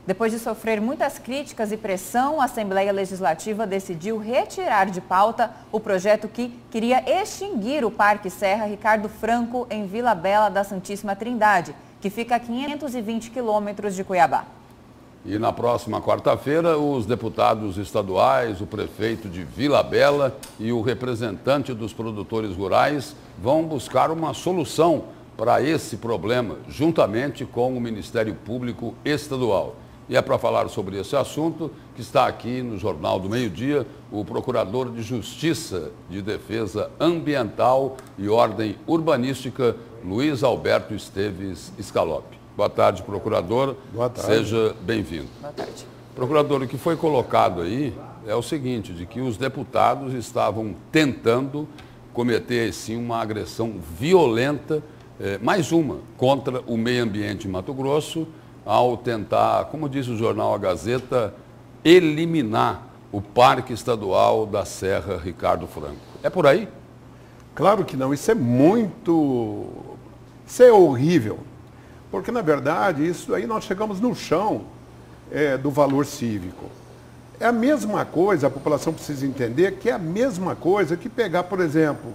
Depois de sofrer muitas críticas e pressão, a Assembleia Legislativa decidiu retirar de pauta o projeto que queria extinguir o Parque Serra Ricardo Franco em Vila Bela da Santíssima Trindade, que fica a 520 quilômetros de Cuiabá. E na próxima quarta-feira, os deputados estaduais, o prefeito de Vila Bela e o representante dos produtores rurais vão buscar uma solução para esse problema, juntamente com o Ministério Público Estadual. E é para falar sobre esse assunto que está aqui no Jornal do Meio-Dia o Procurador de Justiça de Defesa Ambiental e Ordem Urbanística, Luiz Alberto Esteves Scalopi. Boa tarde, procurador. Boa tarde. Seja bem-vindo. Boa tarde. Procurador, o que foi colocado aí é o seguinte, de que os deputados estavam tentando cometer, sim, uma agressão violenta, mais uma, contra o meio ambiente em Mato Grosso, ao tentar, como diz o jornal A Gazeta, eliminar o Parque Estadual da Serra Ricardo Franco. É por aí? Claro que não, isso é horrível, porque na verdade isso aí nós chegamos no chão do valor cívico. É a mesma coisa, a população precisa entender que é a mesma coisa que pegar, por exemplo,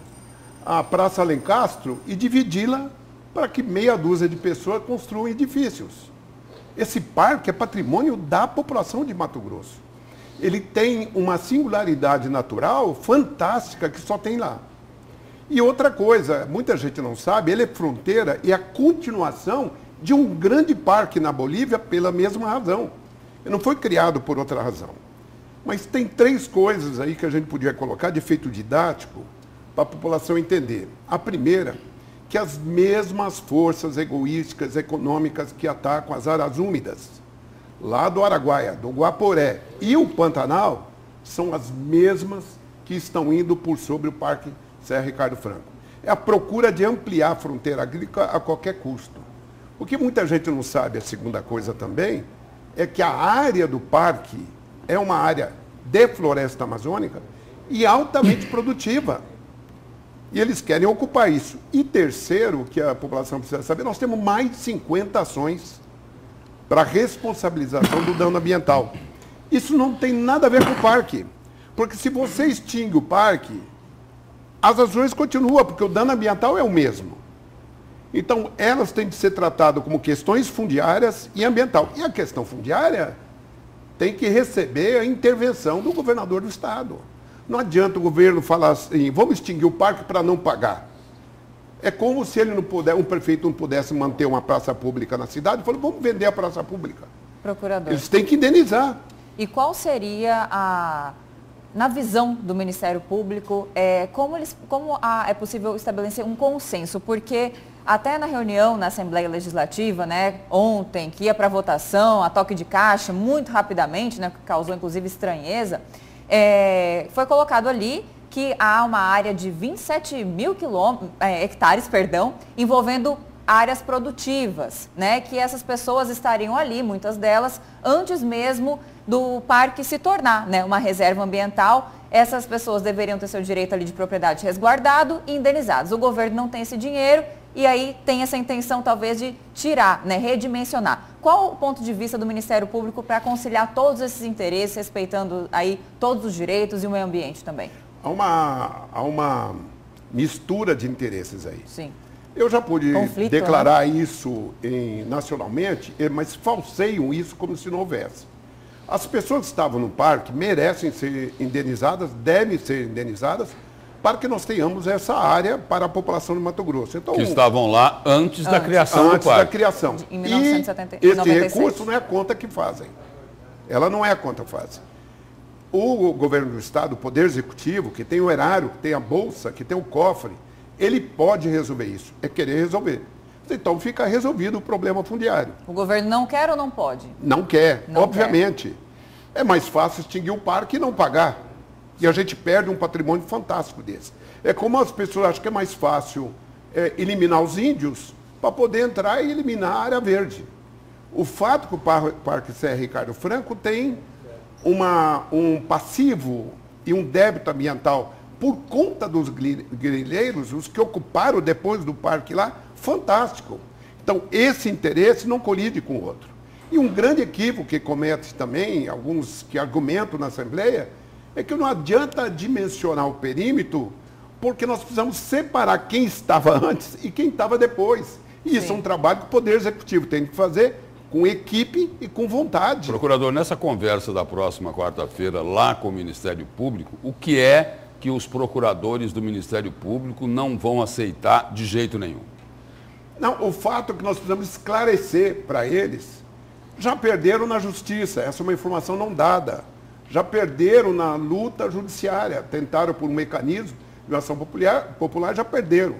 a Praça Alencastro e dividi-la para que meia dúzia de pessoas construam edifícios. Esse parque é patrimônio da população de Mato Grosso. Ele tem uma singularidade natural fantástica que só tem lá. E outra coisa, muita gente não sabe, ele é fronteira e a continuação de um grande parque na Bolívia pela mesma razão. Ele não foi criado por outra razão. Mas tem três coisas aí que a gente podia colocar de efeito didático para a população entender. A primeira, que as mesmas forças egoísticas econômicas que atacam as áreas úmidas, lá do Araguaia, do Guaporé e o Pantanal, são as mesmas que estão indo por sobre o Parque Serra Ricardo Franco. É a procura de ampliar a fronteira agrícola a qualquer custo. O que muita gente não sabe, a segunda coisa também, é que a área do parque é uma área de floresta amazônica e altamente produtiva. E eles querem ocupar isso. E terceiro, que a população precisa saber, nós temos mais de 50 ações para responsabilização do dano ambiental. Isso não tem nada a ver com o parque. Porque se você extingue o parque, as ações continuam, porque o dano ambiental é o mesmo. Então, elas têm de ser tratadas como questões fundiárias e ambiental. E a questão fundiária tem que receber a intervenção do governador do estado. Não adianta o governo falar assim, vamos extinguir o parque para não pagar. É como se ele não puder, um prefeito não pudesse manter uma praça pública na cidade e falou, vamos vender a praça pública. Procurador. Eles têm que indenizar. E qual seria na visão do Ministério Público, como é possível estabelecer um consenso? Porque até na reunião na Assembleia Legislativa, né, ontem, que ia para votação, a toque de caixa, muito rapidamente, né, que causou inclusive estranheza, foi colocado ali que há uma área de 27 mil hectares, envolvendo áreas produtivas, né? Que essas pessoas estariam ali, muitas delas, antes mesmo do parque se tornar, né, uma reserva ambiental. Essas pessoas deveriam ter seu direito ali de propriedade resguardado e indenizados. O governo não tem esse dinheiro e aí tem essa intenção talvez de tirar, né, redimensionar. Qual o ponto de vista do Ministério Público para conciliar todos esses interesses, respeitando aí todos os direitos e o meio ambiente também? Há uma mistura de interesses aí. Sim. Eu já pude Conflito, declarar, né, isso nacionalmente, mas falseiam isso como se não houvesse. As pessoas que estavam no parque merecem ser indenizadas, devem ser indenizadas, para que nós tenhamos essa área para a população de Mato Grosso. Então, que estavam lá antes da criação do parque. Antes da criação. Em 1996. E esse recurso não é a conta que fazem. Ela não é a conta que fazem. O governo do estado, o poder executivo, que tem o erário, que tem a bolsa, que tem o cofre, ele pode resolver isso. É querer resolver. Então fica resolvido o problema fundiário. O governo não quer ou não pode? Não quer, obviamente. É mais fácil extinguir o parque e não pagar. E a gente perde um patrimônio fantástico desse. É como as pessoas acham que é mais fácil eliminar os índios para poder entrar e eliminar a área verde. O fato que o Parque Serra Ricardo Franco tem um passivo e um débito ambiental por conta dos grileiros, os que ocuparam depois do parque lá, fantástico. Então, esse interesse não colide com o outro. E um grande equívoco que comete também, alguns que argumentam na Assembleia, é que não adianta dimensionar o perímetro, porque nós precisamos separar quem estava antes e quem estava depois. E isso é um trabalho que o Poder Executivo tem que fazer com equipe e com vontade. Procurador, nessa conversa da próxima quarta-feira lá com o Ministério Público, o que é que os procuradores do Ministério Público não vão aceitar de jeito nenhum? Não, o fato é que nós precisamos esclarecer para eles, já perderam na justiça, essa é uma informação não dada, já perderam na luta judiciária, tentaram por um mecanismo de ação popular, já perderam.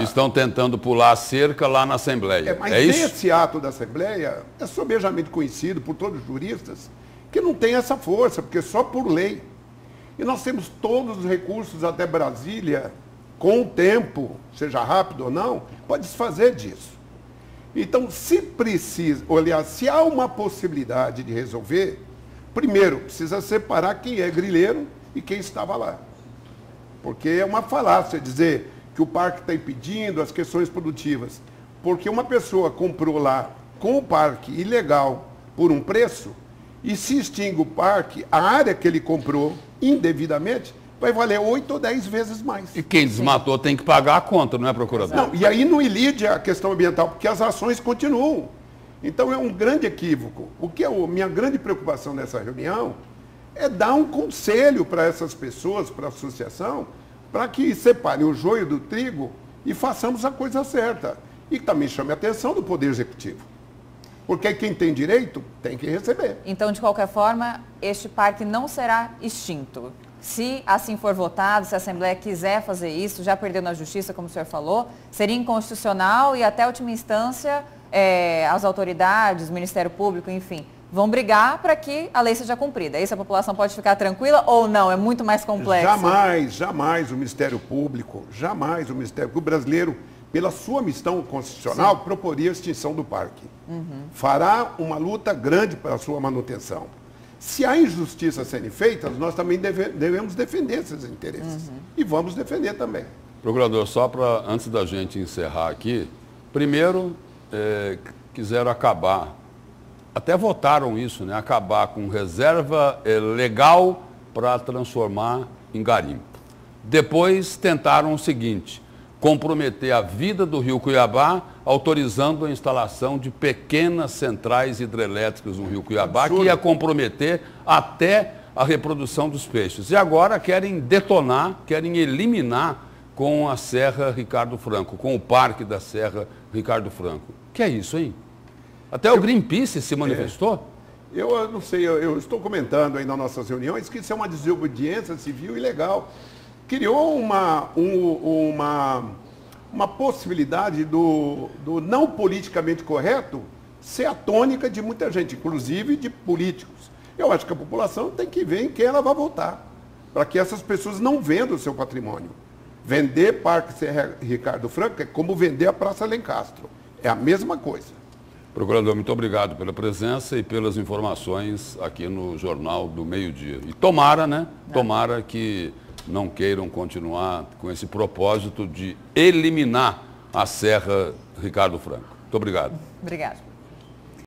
Estão tentando pular a cerca lá na Assembleia. Mas isso? Esse ato da Assembleia é sobejamente conhecido por todos os juristas que não tem essa força, porque só por lei. E nós temos todos os recursos até Brasília, com o tempo, seja rápido ou não, pode se fazer disso. Então, se há uma possibilidade de resolver, primeiro, precisa separar quem é grileiro e quem estava lá. Porque é uma falácia dizer que o parque está impedindo as questões produtivas. Porque uma pessoa comprou lá com o parque ilegal por um preço, e se extingue o parque, a área que ele comprou indevidamente vai valer 8 ou 10 vezes mais. E quem desmatou tem que pagar a conta, não é, procurador? Não, e aí não ilide a questão ambiental, porque as ações continuam. Então é um grande equívoco. O que é minha grande preocupação nessa reunião é dar um conselho para essas pessoas, para a associação, para que separem o joio do trigo e façamos a coisa certa. E também chame a atenção do Poder Executivo. Porque quem tem direito tem que receber. Então, de qualquer forma, este parque não será extinto. Se assim for votado, se a Assembleia quiser fazer isso, já perdeu na Justiça, como o senhor falou, seria inconstitucional e até a última instância, as autoridades, o Ministério Público, enfim, vão brigar para que a lei seja cumprida. Isso a população pode ficar tranquila ou não? É muito mais complexo. Jamais o Ministério Público, o brasileiro, pela sua missão constitucional, proporia a extinção do parque. Fará uma luta grande para a sua manutenção. Se há injustiças serem feitas, nós também devemos defender esses interesses. E vamos defender também. Procurador, só para, antes da gente encerrar aqui, primeiro, quiseram acabar, até votaram isso, né? Acabar com reserva legal para transformar em garimpo. Depois tentaram o seguinte: comprometer a vida do Rio Cuiabá, autorizando a instalação de pequenas centrais hidrelétricas no Rio Cuiabá, que ia comprometer até a reprodução dos peixes. E agora querem detonar, querem eliminar com a Serra Ricardo Franco, com o Parque da Serra Ricardo Franco. Que é isso, hein? Até o Greenpeace se manifestou? Eu não sei, eu estou comentando aí nas nossas reuniões que isso é uma desobediência civil ilegal. Criou uma possibilidade do não politicamente correto ser a tônica de muita gente, inclusive de políticos. Eu acho que a população tem que ver em quem ela vai votar, para que essas pessoas não vendam o seu patrimônio. Vender Parque Serra Ricardo Franco é como vender a Praça Lencastro. É a mesma coisa. Procurador, muito obrigado pela presença e pelas informações aqui no Jornal do Meio-Dia. E tomara, né? Tomara que não queiram continuar com esse propósito de eliminar a Serra Ricardo Franco. Muito obrigado. Obrigado.